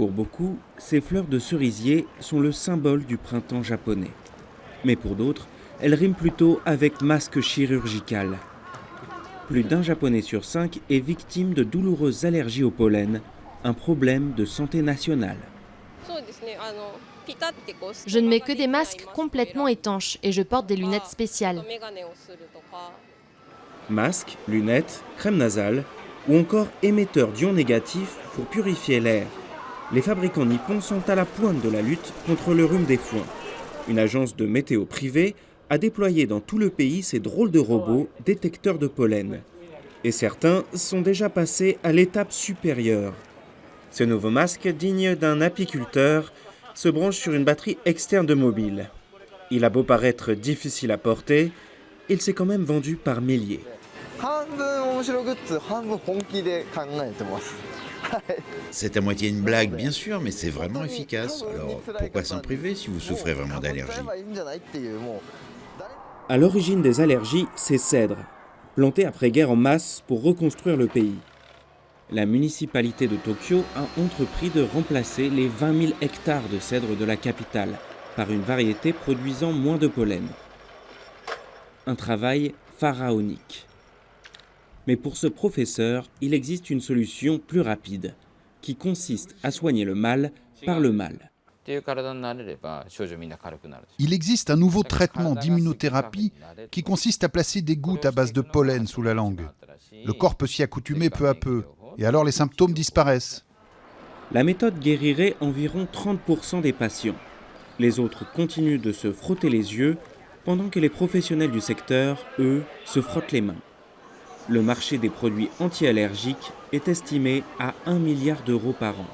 Pour beaucoup, ces fleurs de cerisier sont le symbole du printemps japonais. Mais pour d'autres, elles riment plutôt avec masque chirurgical. Plus d'un Japonais sur 5 est victime de douloureuses allergies au pollen, un problème de santé nationale. Je ne mets que des masques complètement étanches et je porte des lunettes spéciales. Masques, lunettes, crème nasale ou encore émetteurs d'ions négatifs pour purifier l'air. Les fabricants nippons sont à la pointe de la lutte contre le rhume des foins. Une agence de météo privée a déployé dans tout le pays ces drôles de robots détecteurs de pollen. Et certains sont déjà passés à l'étape supérieure. Ce nouveau masque, digne d'un apiculteur, se branche sur une batterie externe de mobile. Il a beau paraître difficile à porter, il s'est quand même vendu par milliers. C'est à moitié une blague, bien sûr, mais c'est vraiment efficace. Alors, pourquoi s'en priver si vous souffrez vraiment d'allergie ? À l'origine des allergies, c'est cèdre, planté après-guerre en masse pour reconstruire le pays. La municipalité de Tokyo a entrepris de remplacer les 20 000 hectares de cèdre de la capitale par une variété produisant moins de pollen. Un travail pharaonique. Mais pour ce professeur, il existe une solution plus rapide, qui consiste à soigner le mal par le mal. Il existe un nouveau traitement d'immunothérapie qui consiste à placer des gouttes à base de pollen sous la langue. Le corps peut s'y accoutumer peu à peu, et alors les symptômes disparaissent. La méthode guérirait environ 30% des patients. Les autres continuent de se frotter les yeux, pendant que les professionnels du secteur, eux, se frottent les mains. Le marché des produits anti-allergiques est estimé à 1 milliard d'euros par an.